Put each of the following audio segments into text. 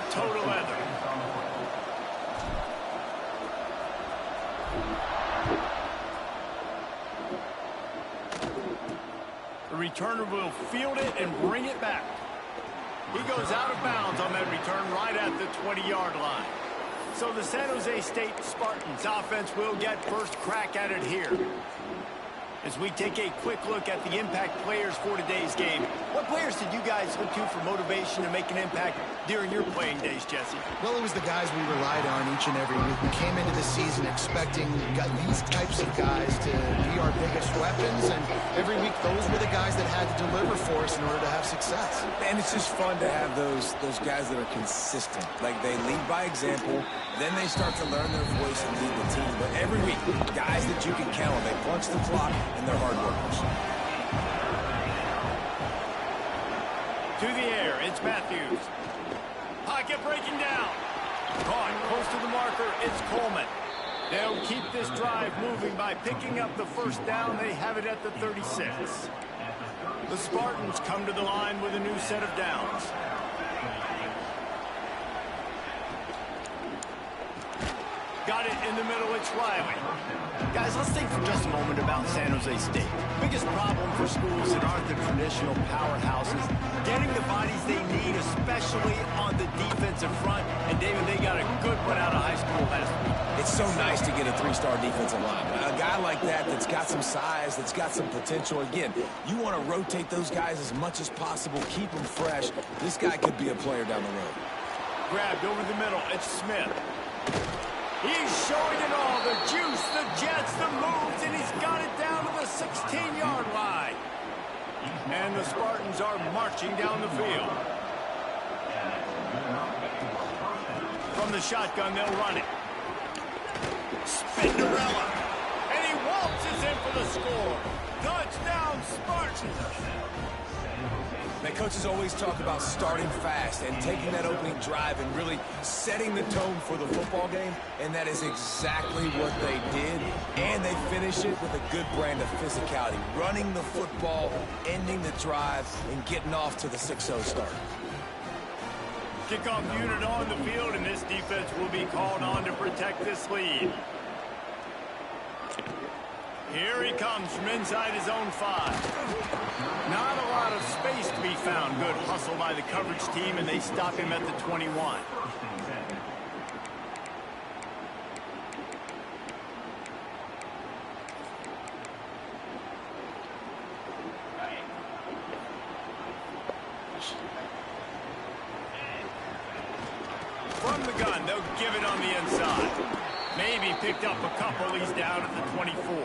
with toe to leather. The returner will field it and bring it back. He goes out of bounds on that return right at the 20-yard line. So the San Jose State Spartans offense will get first crack at it here. As we take a quick look at the impact players for today's game, what players did you guys look to for motivation to make an impact during your playing days, Jesse? Well, it was the guys we relied on each and every week. We came into the season expecting these types of guys to be our biggest weapons, and every week those were the guys that had to deliver for us in order to have success. And it's just fun to have those guys that are consistent. Like, they lead by example, then they start to learn their voice and lead the team. But every week, guys that you can count on, they punch the clock, and they're hard workers. To the air, it's Matthews. Pocket breaking down. Caught close to the marker, it's Coleman. They'll keep this drive moving by picking up the first down. They have it at the 36. The Spartans come to the line with a new set of downs. Got it in the middle, it's Riley. Guys, let's think for just a moment about San Jose State. Biggest problem for schools that aren't the traditional powerhouses, getting the bodies they need, especially on the defensive front. And David, they got a good one out of high school last week. It's so nice to get a three-star defensive line. A guy like that that's got some size, that's got some potential. Again, you want to rotate those guys as much as possible, keep them fresh. This guy could be a player down the road. Grabbed over the middle, it's Smith. He's showing it all, the juice, the jets, the moves, and he's got it down to the 16-yard line. And the Spartans are marching down the field. From the shotgun, they'll run it. Spinderella. And he waltzes in for the score. Touchdown, Spartans. Man, coaches always talk about starting fast and taking that opening drive and really setting the tone for the football game, and that is exactly what they did, and they finish it with a good brand of physicality, running the football, ending the drive, and getting off to the 6-0 start. Kickoff unit on the field, and this defense will be called on to protect this lead. Here he comes from inside his own 5. Not a lot of space to be found. Good hustle by the coverage team, and they stop him at the 21. From the gun, they'll give it on the inside. Maybe picked up a couple. He's down at the 24.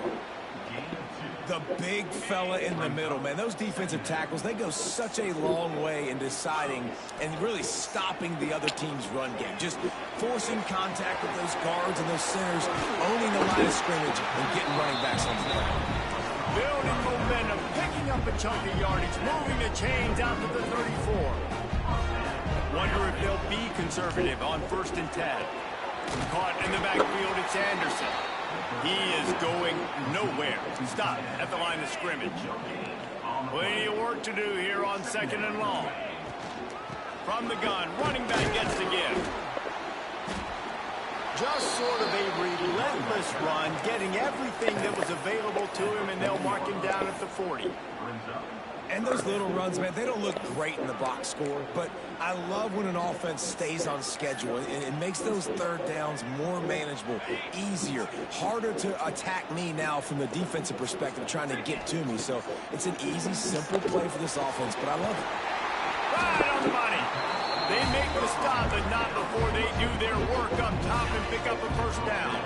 The big fella in the middle, man. Those defensive tackles, they go such a long way in deciding and really stopping the other team's run game. Just forcing contact with those guards and those centers, owning the line of scrimmage and getting running backs on the ground. Building momentum, picking up a chunk of yardage, moving the chains out to the 34. Wonder if they'll be conservative on 1st and 10. Caught in the backfield, it's Anderson. He is going nowhere. Stop at the line of scrimmage. Plenty of work to do here on 2nd and long. From the gun, running back gets the give. Just sort of a relentless run, getting everything that was available to him, and they'll mark him down at the 40. And those little runs, man, they don't look great in the box score, but I love when an offense stays on schedule. It makes those 3rd downs more manageable, easier, harder to attack me now from the defensive perspective trying to get to me. So it's an easy, simple play for this offense, but I love it. Right on the money. They make the stop, but not before they do their work up top and pick up a 1st down.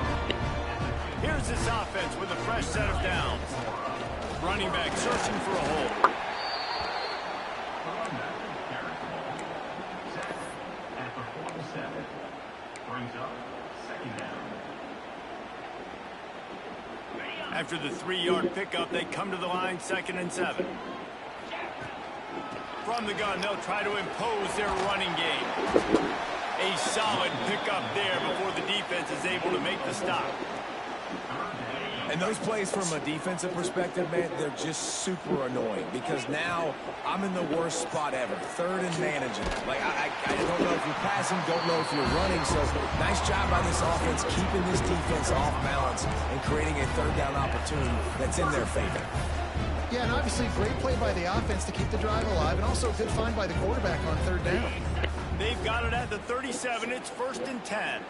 Here's this offense with a fresh set of downs. Running back searching for a hole. After the 3-yard pickup, they come to the line, 2nd and 7. From the gun, they'll try to impose their running game. A solid pickup there before the defense is able to make the stop. And those plays from a defensive perspective, man, they're just super annoying because now I'm in the worst spot ever. Third and managing. Like, I don't know if you're passing, don't know if you're running. So nice job by this offense keeping this defense off balance and creating a third down opportunity that's in their favor. Yeah, and obviously great play by the offense to keep the drive alive, and also a good find by the quarterback on third down. They've got it at the 37. It's 1st and 10.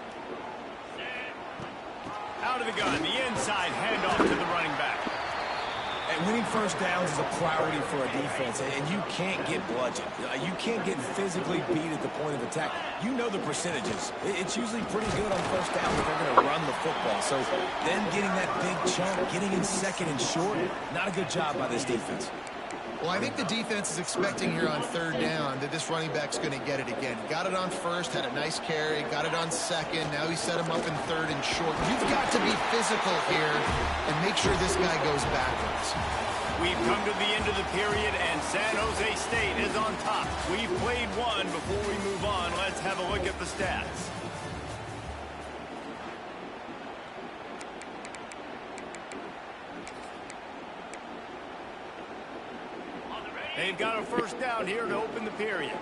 Out of the gun, the inside handoff to the running back. And winning first downs is a priority for a defense, and you can't get bludgeoned. You can't get physically beat at the point of attack. You know the percentages. It's usually pretty good on first down if they're going to run the football. So them getting that big chunk, getting in second and short, not a good job by this defense. Well, I think the defense is expecting here on third down that this running back's going to get it again. He got it on first, had a nice carry, got it on second. Now he set him up in third and short. You've got to be physical here and make sure this guy goes backwards. We've come to the end of the period, and San Jose State is on top. We've played one. Before we move on, let's have a look at the stats. They've got a first down here to open the period.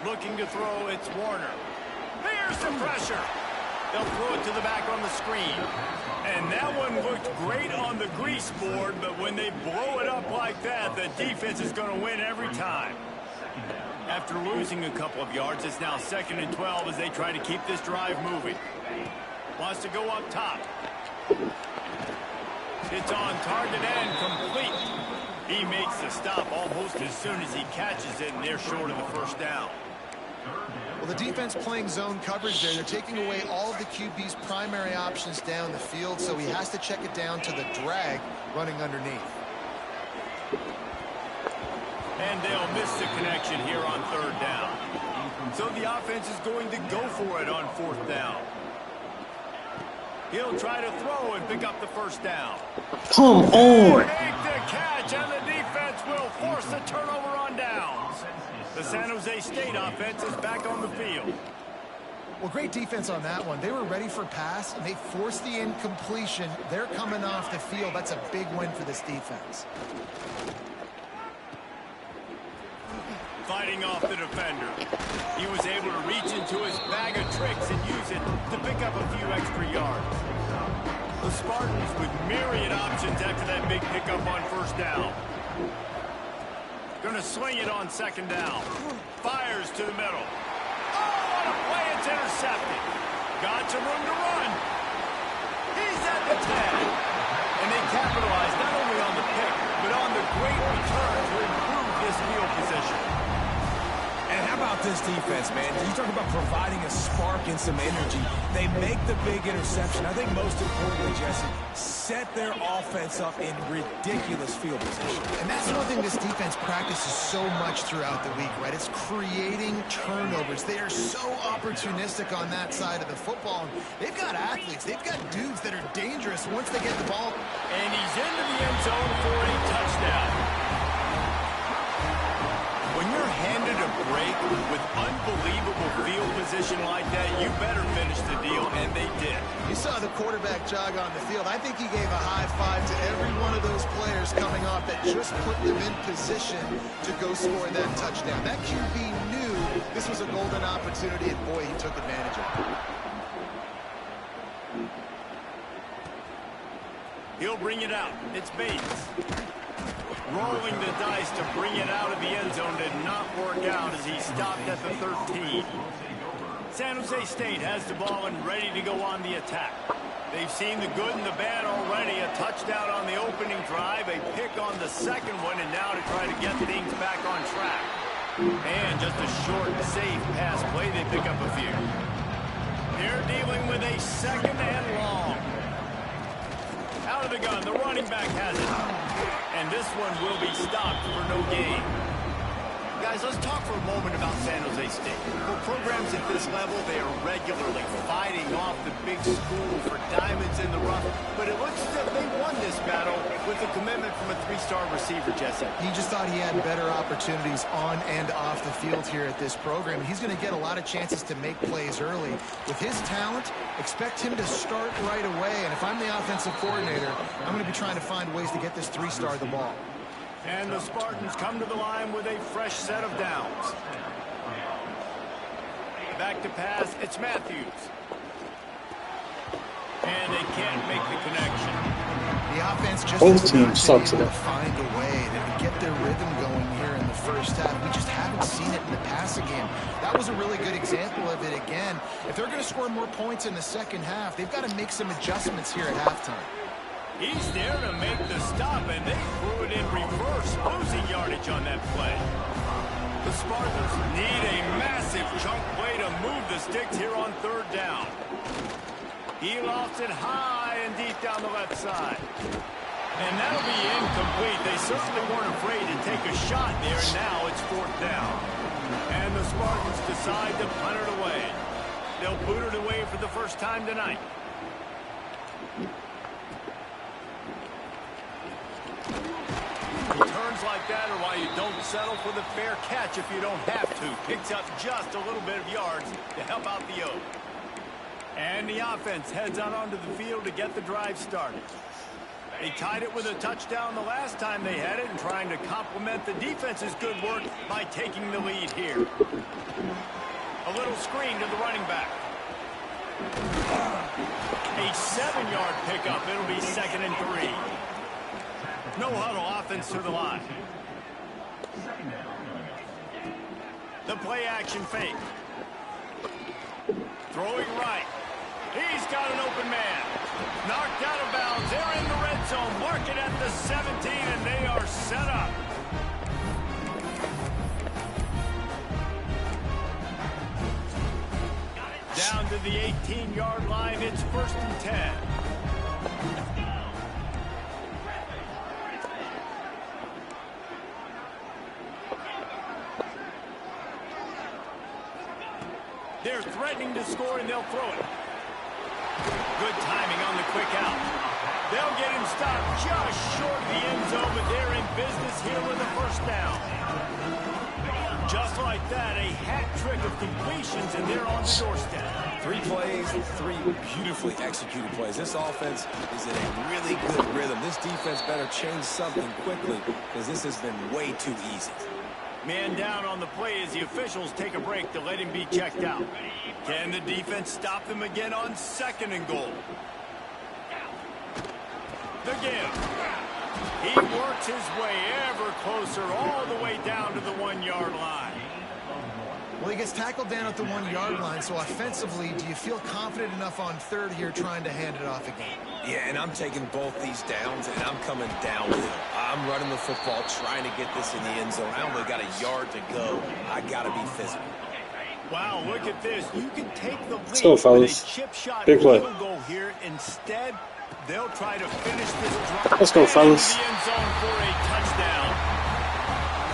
Looking to throw, it's Warner. There's some pressure. They'll throw it to the back on the screen. And that one looked great on the grease board, but when they blow it up like that, the defense is going to win every time. After losing a couple of yards, it's now 2nd and 12 as they try to keep this drive moving. Wants to go up top. It's on target and complete. He makes the stop almost as soon as he catches it, and they're short of the first down. Well, the defense playing zone coverage there. They're taking away all of the QB's primary options down the field, so he has to check it down to the drag running underneath. And they'll miss the connection here on third down. So the offense is going to go for it on 4th down. He'll try to throw and pick up the first down. Come on! Make the catch, and the defense will force the turnover on downs. The San Jose State offense is back on the field. Well, great defense on that one. They were ready for pass, and they forced the incompletion. They're coming off the field. That's a big win for this defense. Fighting off the defender. He was able to reach into his bag of tricks and use it to pick up a few extra yards. The Spartans with myriad options after that big pickup on first down. Gonna swing it on 2nd down. Fires to the middle. Oh, what a play! It's intercepted. Got some room to run. He's at the 10. And they capitalize not only on the pick, but on the great return to improve this field position. And how about this defense, man? You talk about providing a spark and some energy. They make the big interception. I think most importantly, Jesse, set their offense up in ridiculous field position. And that's one thing this defense practices so much throughout the week, right? It's creating turnovers. They are so opportunistic on that side of the football. They've got athletes. They've got dudes that are dangerous once they get the ball. And he's into the end zone for a touchdown. When you're handed a break with unbelievable field position like that, you better finish the deal, and they did. You saw the quarterback jog on the field. I think he gave a high five to every one of those players coming off that just put them in position to go score that touchdown. That QB knew this was a golden opportunity, and boy, he took advantage of it. He'll bring it out. It's Bates. Rolling the dice to bring it out of the end zone did not work out as he stopped at the 13. San Jose State has the ball and ready to go on the attack. They've seen the good and the bad already. A touchdown on the opening drive, a pick on the second one, and now to try to get things back on track. And just a short, safe pass play, they pick up a few. They're dealing with a 2nd and long. Out of the gun, the running back has it. And this one will be stopped for no gain. Guys, let's talk for a moment about San Jose State. For programs at this level, they are regularly fighting off the big school for diamonds in the rough. But it looks as if they won this battle with a commitment from a three-star receiver, Jesse. He just thought he had better opportunities on and off the field here at this program. He's going to get a lot of chances to make plays early. With his talent, expect him to start right away. And if I'm the offensive coordinator, I'm going to be trying to find ways to get this three-star the ball. And the Spartans come to the line with a fresh set of downs. Back to pass, it's Matthews. And they can't make the connection. The offense just Both teams suck to today. find a way to get their rhythm going here in the first half. We just haven't seen it in the passing game. That was a really good example of it again. If they're going to score more points in the second half, they've got to make some adjustments here at halftime. He's there to make the stop, and they threw it in reverse, losing yardage on that play. The Spartans need a massive chunk play to move the sticks here on third down. He lost it high and deep down the left side. And that'll be incomplete. They certainly weren't afraid to take a shot there, and now it's fourth down. And the Spartans decide to punt it away. They'll boot it away for the first time tonight. Returns like that are why you don't settle for the fair catch if you don't have to. Picks up just a little bit of yards to help out the Oak. And the offense heads out onto the field to get the drive started. They tied it with a touchdown the last time they had it and trying to complement the defense's good work by taking the lead here. A little screen to the running back. A 7-yard pickup. It'll be 2nd and 3. No huddle offense to the line. The play action fake. Throwing right. He's got an open man. Knocked out of bounds. They're in the red zone. Mark it at the 17, and they are set up. Down to the 18-yard line. It's 1st and 10. They're threatening to score, and they'll throw it. Good timing on the quick out. They'll get him stopped just short of the end zone, but they're in business here with a first down. Just like that, a hat trick of completions, and they're on the doorstep. 3 plays, 3 beautifully executed plays. This offense is in a really good rhythm. This defense better change something quickly because this has been way too easy. Man down on the play as the officials take a break to let him be checked out. Can the defense stop them again on 2nd and goal? The give. He works his way ever closer all the way down to the 1-yard line. Well, he gets tackled down at the 1-yard line, so offensively, do you feel confident enough on third here trying to hand it off again? Yeah, and I'm taking both these downs, and I'm coming downhill. I'm running the football, trying to get this in the end zone. I only got a yard to go. I got to be physical. Wow, look at this. You can take the lead. Let's go, fellas. With a chip shot Big play. field goal here. Instead, they'll try to finish this drive. Let's go, fellas. The end zone for a touchdown.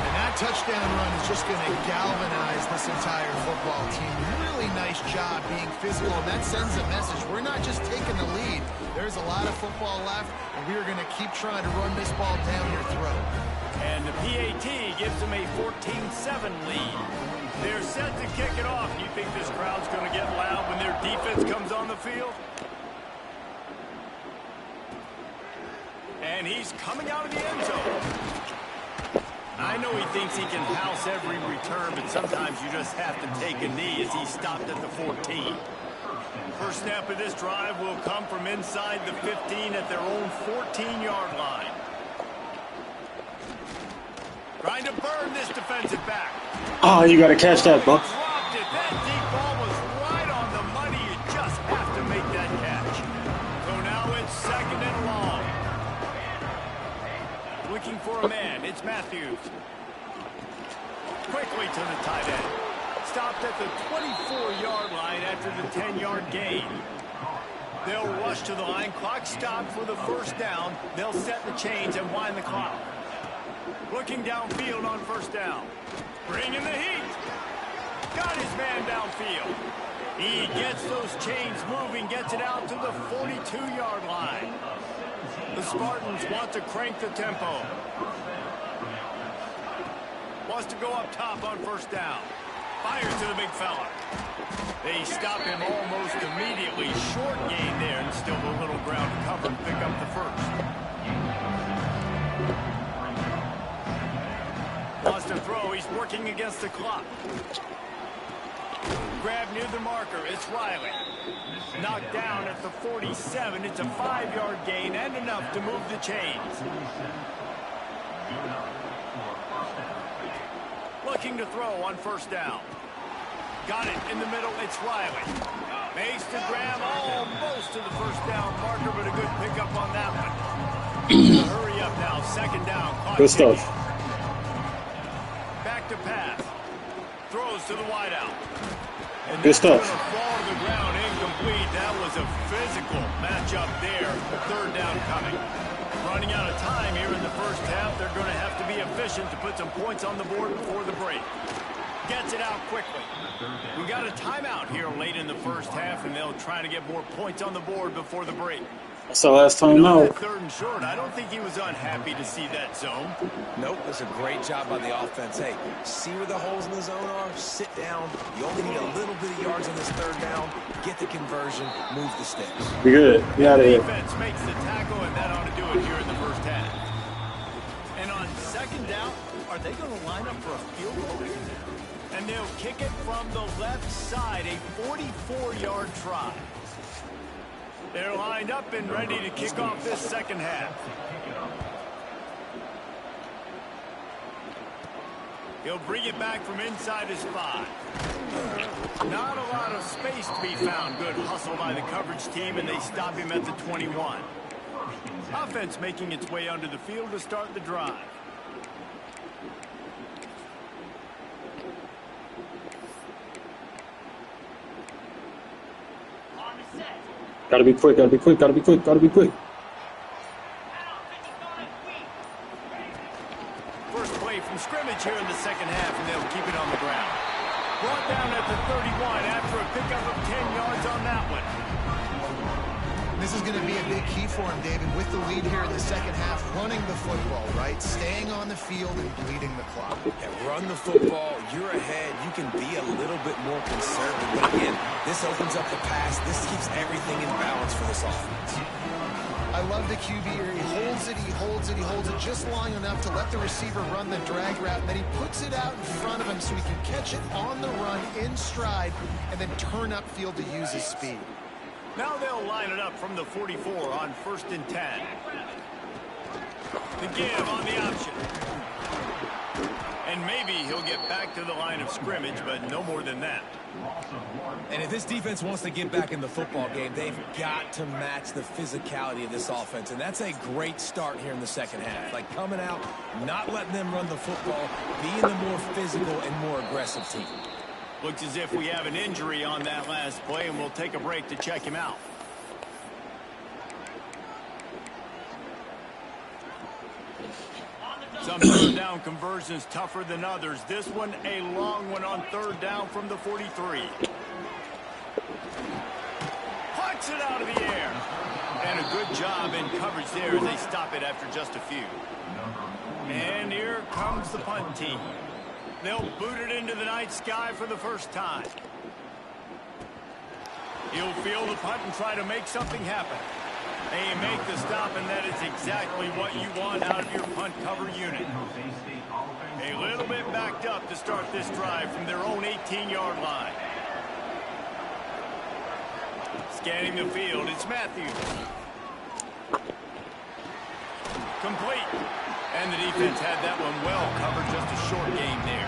And that touchdown run is just going to galvanize this entire football team. Really nice job being physical, and that sends a message. We're not just taking the lead. There's a lot of football left, and we are going to keep trying to run this ball down your throat. And the PAT gives them a 14-7 lead. They're set to kick it off. You think this crowd's going to get loud when their defense comes on the field? And he's coming out of the end zone. I know he thinks he can house every return, but sometimes you just have to take a knee as he stopped at the 14. First snap of this drive will come from inside the 15 at their own 14-yard line. Trying to burn this defensive back. Oh, you got to catch that, Buck. Dropped it. That deep ball was right on the money. You just have to make that catch. So now it's 2nd and long. Looking for a man. It's Matthews. Quickly to the tight end. Stopped at the 24-yard line after the 10-yard gain. They'll rush to the line. Clock stopped for the first down. They'll set the chains and wind the clock. Looking downfield on first down. Bringing the heat. Got his man downfield. He gets those chains moving, gets it out to the 42-yard line. The Spartans want to crank the tempo. Wants to go up top on first down. Fires to the big fella. They stop him almost immediately. Short gain there, and still a little ground to cover and pick up the first. Wants to throw. He's working against the clock. Grab near the marker. It's Riley. Knocked down at the 47. It's a 5-yard gain and enough to move the chains. Looking to throw on first down. Got it in the middle. It's Riley. Makes the grab almost to the first down marker, but a good pickup on that one. Hurry up now. Second down. Good stuff. Back to pass. Throws to the wideout. And good stuff. Fall to the ground, incomplete. That was a physical matchup there. Third down coming. Running out of time here in the first half. They're going to have to be efficient to put some points on the board before the break. Gets it out quickly. We got a timeout here late in the first half, and they'll try to get more points on the board before the break. That's the last time out. Third and short. I don't think he was unhappy to see that zone. Nope, that's a great job by the offense. Hey, see where the holes in the zone are? Sit down. You only need a little bit of yards on this third down. Get the conversion. Move the sticks. Be good. Be out of here. Defense makes the tackle, and that ought to do it here in the first half. And on second down, are they going to line up for a field goal? And they'll kick it from the left side, a 44-yard try. They're lined up and ready to kick off this second half. He'll bring it back from inside his 5. Not a lot of space to be found. Good hustle by the coverage team, and they stop him at the 21. Offense making its way onto the field to start the drive. Gotta be quick, gotta be quick, gotta be quick, gotta be quick. First play from scrimmage here in the second half, and they'll keep it on the ground. Brought down at the 31 after a pickup of 10 yards on that one. This is going to be a big key for him, David, with the lead here in the second half, running the football, right? Staying on the field and bleeding the clock. Yeah, run the football. You're ahead. You can be a little bit more conservative. But again, this opens up the pass. This keeps everything in balance for this offense. I love the QB here. He holds it, he holds it, he holds it just long enough to let the receiver run the drag route, and then he puts it out in front of him so he can catch it on the run in stride and then turn upfield to use his speed. Now they'll line it up from the 44 on first and 10. The give on the option. And maybe he'll get back to the line of scrimmage, but no more than that. And if this defense wants to get back in the football game, they've got to match the physicality of this offense. And that's a great start here in the second half. Like coming out, not letting them run the football, being the more physical and more aggressive team. Looks as if we have an injury on that last play, and we'll take a break to check him out. Some third down conversions tougher than others. This one, a long one on third down from the 43. Puts it out of the air. And a good job in coverage there as they stop it after just a few. And here comes the punt team. They'll boot it into the night sky for the first time. He'll field the punt and try to make something happen. They make the stop, and that is exactly what you want out of your punt cover unit. A little bit backed up to start this drive from their own 18-yard line. Scanning the field, it's Matthews. Complete. And the defense had that one well covered, just a short game there.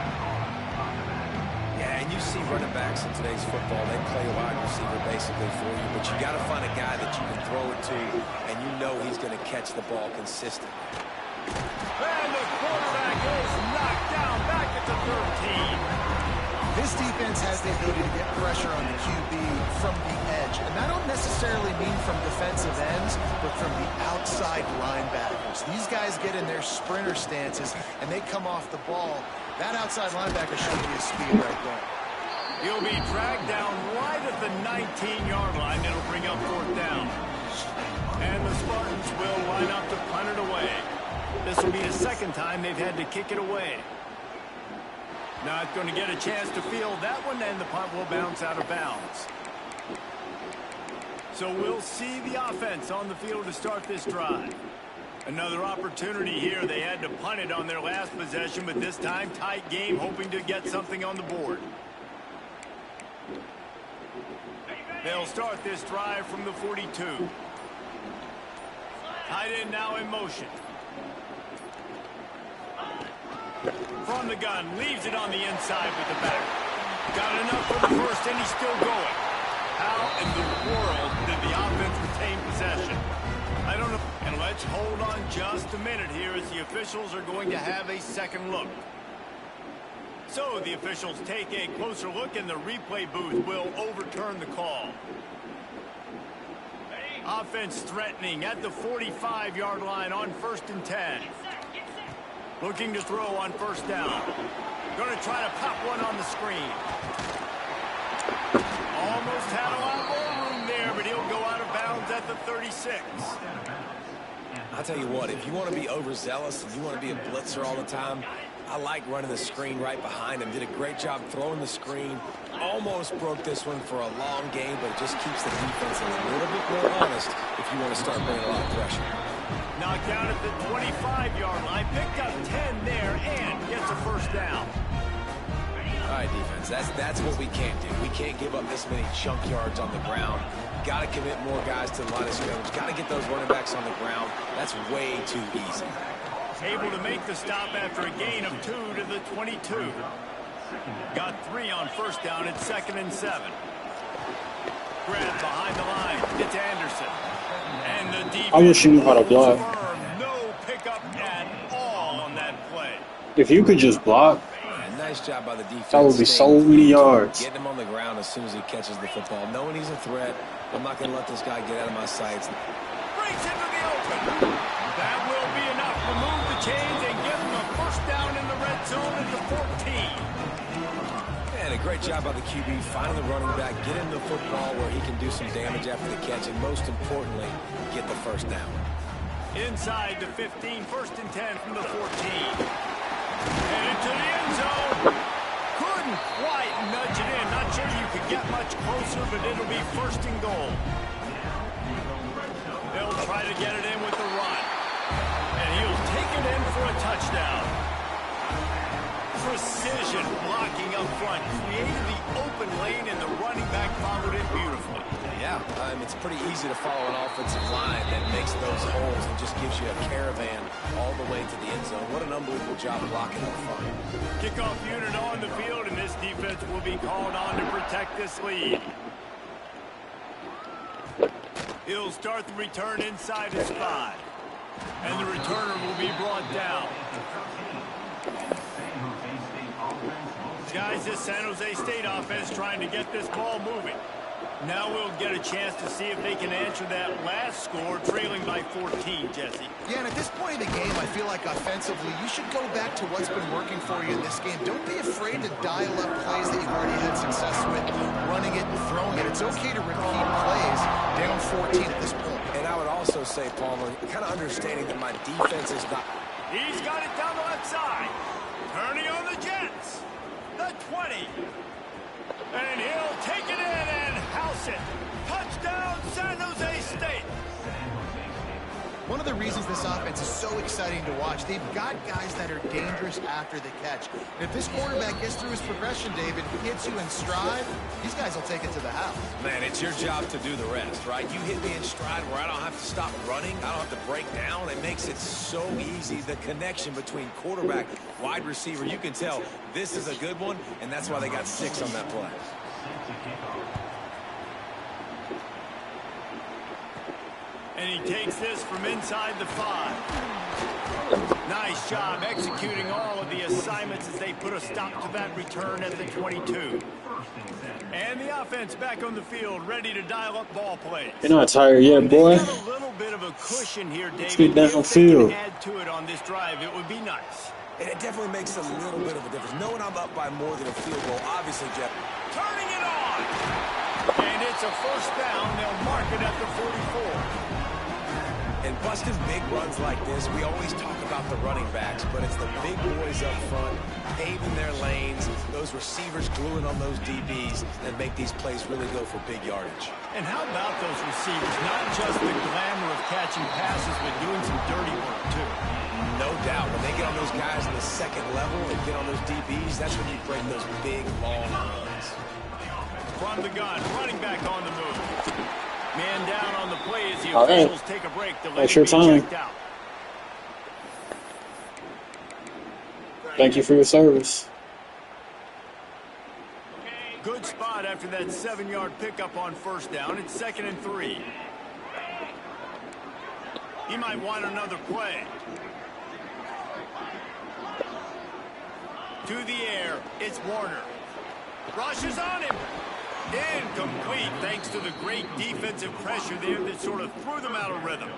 Yeah, and you see running backs in today's football, they play a wide receiver basically for you, but you got to find a guy that you can throw it to, and you know he's going to catch the ball consistently. And the quarterback is knocked down back at the 13. This defense has the ability to get pressure on the QB from the edge. And I don't necessarily mean from defensive ends, but from the outside linebackers. These guys get in their sprinter stances, and they come off the ball That outside linebacker showed me his speed right there. He'll be dragged down right at the 19-yard line. It'll bring up 4th down. And the Spartans will line up to punt it away. This will be the 2nd time they've had to kick it away. Not going to get a chance to field that one, and the punt will bounce out of bounds. So we'll see the offense on the field to start this drive. Another opportunity here. They had to punt it on their last possession, but this time tight game, hoping to get something on the board. They'll start this drive from the 42. Tight end now in motion. From the gun, leaves it on the inside with the back. Got enough for the first, and he's still going. How in the world did the offense retain possession? I don't know. And let's hold on just a minute here as the officials are going to have a second look. So the officials take a closer look, and the replay booth will overturn the call. Offense threatening at the 45-yard line on 1st and 10. Looking to throw on 1st down. Going to try to pop one on the screen. Almost had a lot more room there, but he'll go out of bounds at the 36. I'll tell you what, if you want to be overzealous and you want to be a blitzer all the time, I like running the screen right behind him. Did a great job throwing the screen. Almost broke this one for a long game, but it just keeps the defense a little bit more honest if you want to start bringing a lot of pressure. Knocked down at the 25-yard line. Picked up 10 there and gets a 1st down. All right, defense, that's what we can't do. We can't give up this many chunk yards on the ground. Got to commit more guys to the line of scrimmage. Got to get those running backs on the ground. That's way too easy. Able to make the stop after a gain of 2 to the 22. Got 3 on 1st down at 2nd and 7. Grab behind the line. It's Anderson. And the defense. I wish you knew how to block. No pickup at all on that play. If you could just block, Nice job by the defense. that would be so many yards. Getting him on the ground as soon as he catches the football. Knowing he's a threat, I'm not going to let this guy get out of my sights. Breaks into the open. That will be enough. Remove the chains and give him a 1st down in the red zone at the 14. And a great job by the QB, finding the running back, get him the football where he can do some damage after the catch, and most importantly, get the 1st down. Inside the 15, 1st and 10 from the 14. And into the end zone. Couldn't quite nudge it in. Not sure you could get much closer, but it'll be 1st and goal. They'll try to get it in with the run. And he'll take it in for a touchdown. Precision blocking up front. Created the open lane, and the running back followed it beautifully. Yeah, it's pretty easy to follow an offensive line that makes those holes and just gives you a caravan all the way to the end zone. What an unbelievable job blocking up front. Kickoff unit on the field, and this defense will be called on to protect this lead. He'll start the return inside his 5. And the returner will be brought down. Guys, this San Jose State offense trying to get this ball moving. Now we'll get a chance to see if they can answer that last score, trailing by 14, Jesse. Yeah, and at this point in the game, I feel like offensively, you should go back to what's been working for you in this game. Don't be afraid to dial up plays that you've already had success with, running it and throwing it. It's okay to repeat plays down 14 at this point. And I would also say, Palmer, kind of understanding that my defense is not... He's got it down the left side. Turning on the Jets. The 20. And he'll take it in and house it. Touchdown, San Jose State. One of the reasons this offense is so exciting to watch, they've got guys that are dangerous after the catch. And if this quarterback gets through his progression, David, hits you in stride, these guys will take it to the house. Man, it's your job to do the rest, right? You hit me in stride where I don't have to stop running. I don't have to break down. It makes it so easy. The connection between quarterback, wide receiver, you can tell this is a good one, and that's why they got 6 on that play. And he takes this from inside the 5. Nice job executing all of the assignments as they put a stop to that return at the 22. And the offense back on the field, ready to dial up ball plays. You're not tired yet, boy. Got a little bit of a cushion here, David. Let's get downfield. Add to it on this drive, it would be nice. And it definitely makes a little bit of a difference. Knowing I'm up by more than a field goal, obviously, Jeff. Turning it on. And it's a first down. They'll mark it at the 44. And busting big runs like this, we always talk about the running backs, but it's the big boys up front, paving their lanes, those receivers gluing on those DBs that make these plays really go for big yardage. And how about those receivers? Not just the glamour of catching passes, but doing some dirty work, too. No doubt. When they get on those guys in the second level and get on those DBs, that's when you break those big, long runs. From the gun, running back on the move. Man down on the play as the officials take a break to let him be checked out. Thank you for your service. Good spot after that 7-yard pickup on first down. It's 2nd and 3. He might want another play. To the air, it's Warner. Rushes on him. Incomplete, thanks to the great defensive pressure there that sort of threw them out of rhythm.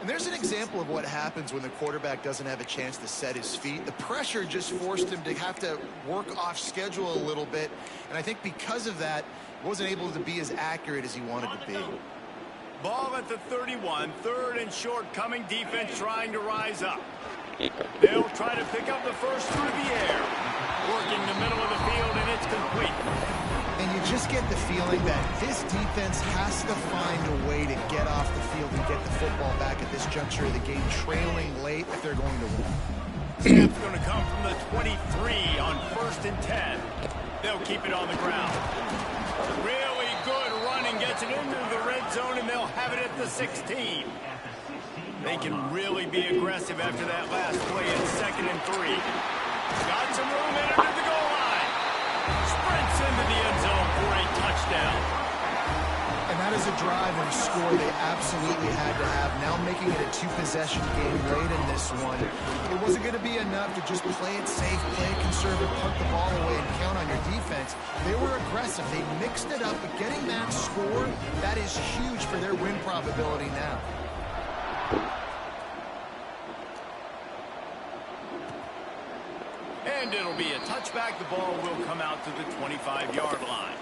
And there's an example of what happens when the quarterback doesn't have a chance to set his feet. The pressure just forced him to have to work off schedule a little bit. And I think because of that, he wasn't able to be as accurate as he wanted to be. Ball at the 31, 3rd and short, coming defense trying to rise up. They'll try to pick up the first through the air. Working the middle of the field, and it's complete. And you just get the feeling that this defense has to find a way to get off the field and get the football back at this juncture of the game, trailing late if they're going to win. Snap's going to come from the 23 on 1st and 10. They'll keep it on the ground. Really good running, gets it into the red zone, and they'll have it at the 16. They can really be aggressive after that last play in 2nd and 3. Got some room in under the goal line. Sprints into the end zone for a touchdown. And that is a drive and a score they absolutely had to have. Now making it a 2-possession game late in this one. It wasn't going to be enough to just play it safe, play it conservative, punt the ball away, and count on your defense. They were aggressive. They mixed it up, but getting that score, that is huge for their win probability now. And it'll be a touchback. The ball will come out to the 25-yard line.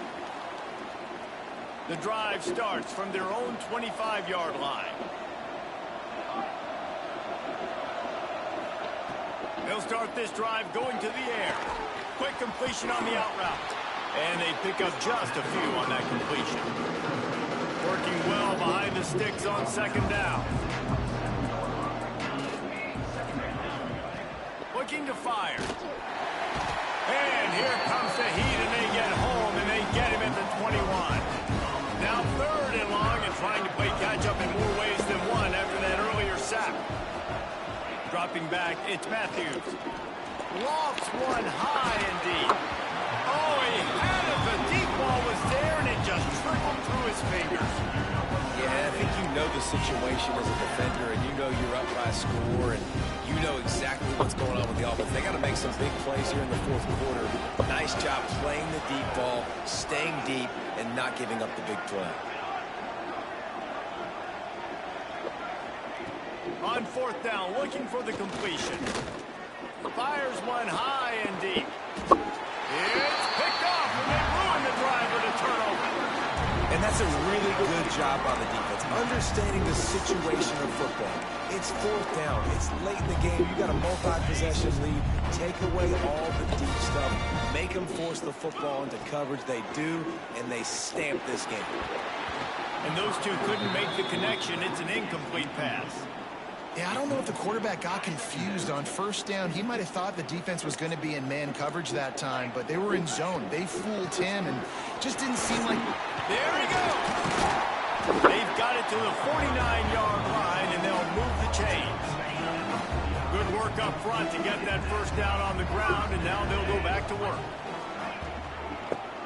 The drive starts from their own 25-yard line. They'll start this drive going to the air. Quick completion on the out route. And they pick up just a few on that completion. Working well behind the sticks on 2nd down. Looking to fire. And here comes the heat, and they get home, and they get him at the 21. Now 3rd and long, and trying to play catch-up in more ways than one after that earlier sack. Dropping back, it's Matthews. Lofts one high and deep. Oh, he had it. The deep ball was there, and it just trickled through his fingers. Yeah, I think you know the situation as a defender, and you know you're up by a score, and you know exactly what's going on with the offense. They got to make some big plays here in the 4th quarter. Nice job playing the deep ball, staying deep, and not giving up the big play. On 4th down, looking for the completion. Fires one high and deep. It's picked off, and they ruin the drive with a turnover. And that's a really good job by the defense, understanding the situation of football. It's 4th down. It's late in the game. You got a multi-possession lead. Take away all the deep stuff. Make them force the football into coverage. They do, and they stamp this game. And those two couldn't make the connection. It's an incomplete pass. Yeah, I don't know if the quarterback got confused on 1st down. He might have thought the defense was going to be in man coverage that time, but they were in zone. They fooled him, and just didn't seem like... There he goes. They've got it to the 49-yard line, and they'll move the chains. Good work up front to get that first down on the ground, and now they'll go back to work.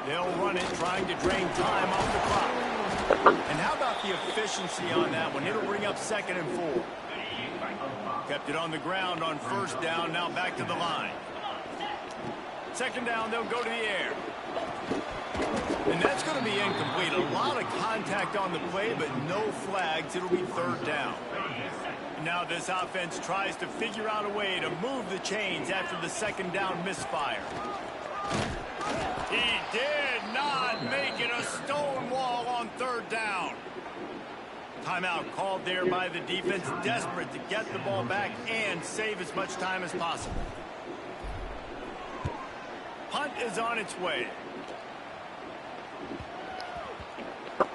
They'll run it, trying to drain time off the clock. And how about the efficiency on that one? It'll bring up 2nd and 4. Kept it on the ground on 1st down, now back to the line. 2nd down, they'll go to the air. And that's going to be incomplete. A lot of contact on the play, but no flags. It'll be 3rd down. Now this offense tries to figure out a way to move the chains after the second down misfire. He did not make it a stone wall on third down. Timeout called there by the defense, desperate to get the ball back and save as much time as possible. Punt is on its way.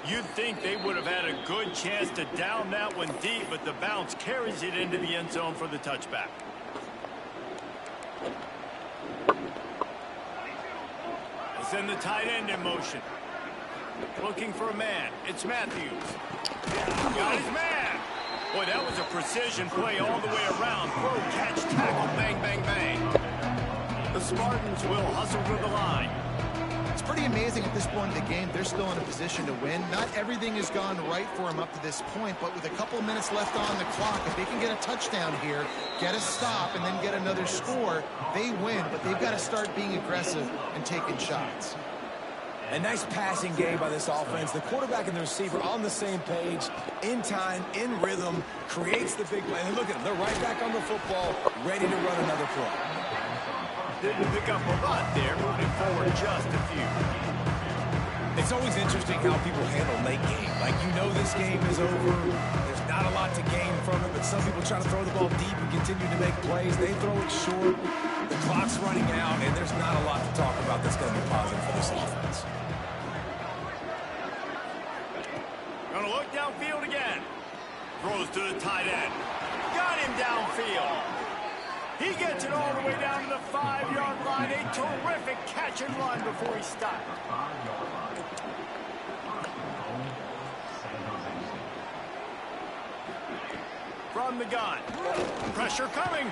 You'd think they would have had a good chance to down that one deep, but the bounce carries it into the end zone for the touchback. They send the tight end in motion. Looking for a man. It's Matthews. Got his man. Boy, that was a precision play all the way around. Throw, catch, tackle, bang, bang, bang. The Spartans will hustle to the line. It's pretty amazing at this point in the game. They're still in a position to win. Not everything has gone right for them up to this point, but with a couple of minutes left on the clock, if they can get a touchdown here, get a stop, and then get another score, they win. But they've got to start being aggressive and taking shots. A nice passing game by this offense. The quarterback and the receiver on the same page, in time, in rhythm, creates the big play. And look at them. They're right back on the football, ready to run another play. Didn't pick up a lot there, moving forward just a few. It's always interesting how people handle late game. Like, you know this game is over. There's not a lot to gain from it, but some people try to throw the ball deep and continue to make plays. They throw it short. The clock's running out, and there's not a lot to talk about that's going to be positive for this offense. Gonna look downfield again. Throws to the tight end. Got him downfield. He gets it all the way down to the 5-yard line. A terrific catch and run before he stopped. From the gun. Pressure coming.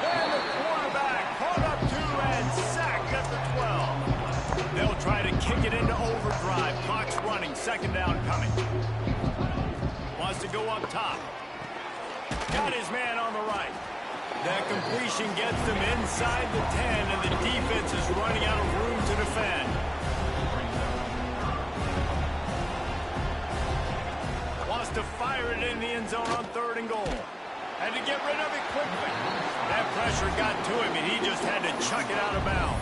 And the quarterback caught up to and sacked at the 12. They'll try to kick it into overdrive. Clock's running. Second down coming. Wants to go up top. Got his man on the right. That completion gets them inside the 10, and the defense is running out of room to defend. Wants to fire it in the end zone on 3rd and goal. Had to get rid of it quickly. That pressure got to him, and he just had to chuck it out of bounds.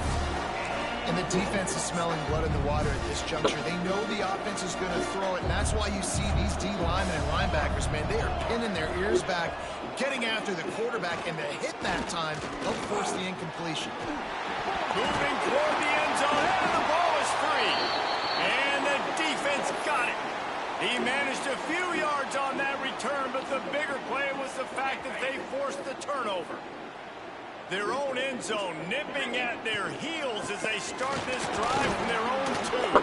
And the defense is smelling blood in the water at this juncture. They know the offense is going to throw it, and that's why you see these D linemen and linebackers, man, they are pinning their ears back, getting after the quarterback, and to hit that time, they'll force the incompletion. Moving toward the end zone, and the ball is free. And the defense got it. He managed a few yards on that return, but the bigger play was the fact that they forced the turnover. Their own end zone nipping at their heels as they start this drive from their own 2.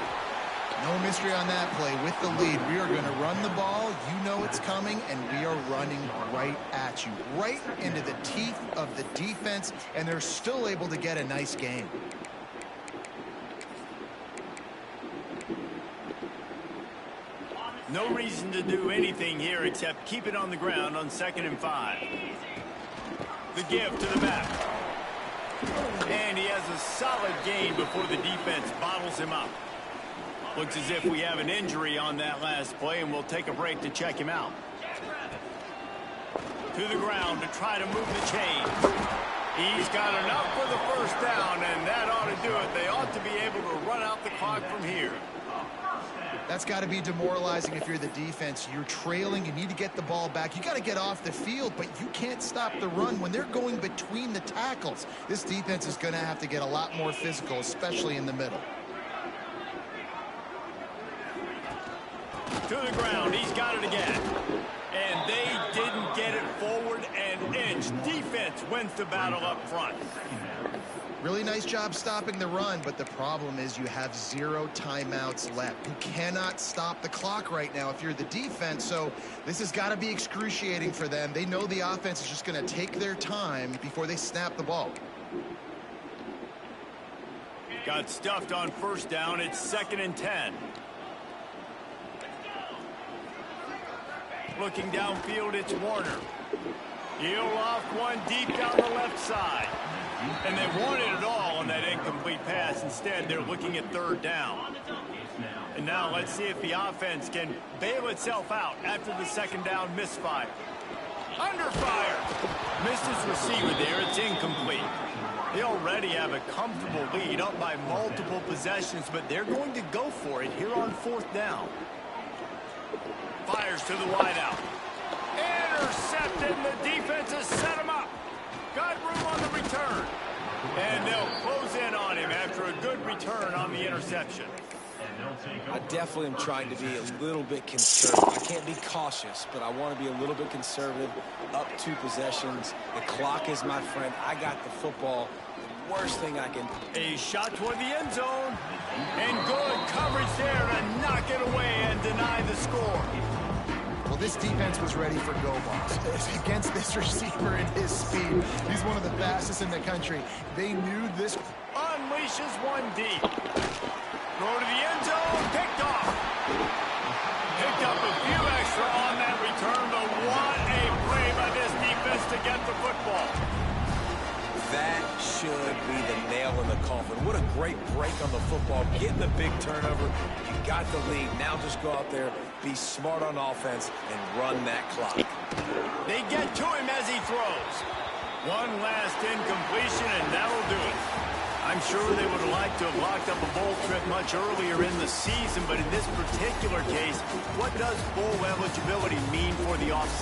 No mystery on that play. With the lead, we are going to run the ball. You know it's coming, and we are running right at you, right into the teeth of the defense, and they're still able to get a nice game. No reason to do anything here except keep it on the ground on 2nd and 5. The give to the back. And he has a solid gain before the defense bottles him up. Looks as if we have an injury on that last play, and we'll take a break to check him out. To the ground to try to move the chain. He's got enough for the first down, and that ought to do it. They ought to be able to run out the clock from here. That's got to be demoralizing if you're the defense. You're trailing. You need to get the ball back. You got to get off the field, but you can't stop the run when they're going between the tackles. This defense is going to have to get a lot more physical, especially in the middle. To the ground. He's got it again. And they didn't get it forward an inch. Defense wins the battle up front. Really nice job stopping the run, but the problem is you have 0 timeouts left. You cannot stop the clock right now if you're the defense, so this has got to be excruciating for them. They know the offense is just going to take their time before they snap the ball. Got stuffed on first down. It's 2nd and 10. Looking downfield, it's Warner. He'll off one deep down the left side. And they wanted it all on that incomplete pass. Instead, they're looking at 3rd down. And now let's see if the offense can bail itself out after the 2nd down misfire. Under fire. Missed his receiver there. It's incomplete. They already have a comfortable lead up by multiple possessions, but they're going to go for it here on 4th down. Fires to the wideout. Intercepted. The defense has set him up. Got room on the return. And they'll close in on him after a good return on the interception. I definitely am trying to be a little bit conservative. I can't be cautious, but I want to be a little bit conservative. Up 2 possessions. The clock is my friend. I got the football. The worst thing I can... A shot toward the end zone. And good coverage there to knock it away and deny the score. Well, this defense was ready for go balls. Against this receiver and his speed, he's one of the fastest in the country. They knew this... Unleashes one deep. Throw to the end zone. Picked off. Picked up a few extra on that return, but what a play by this defense to get the football. That should be the nail in the coffin. What a great break on the football. Getting the big turnover. You got the lead. Now just go out there, be smart on offense, and run that clock. They get to him as he throws. One last incompletion, and that'll do it. I'm sure they would have liked to have locked up a bowl trip much earlier in the season, but in this particular case, what does bowl eligibility mean for the offseason?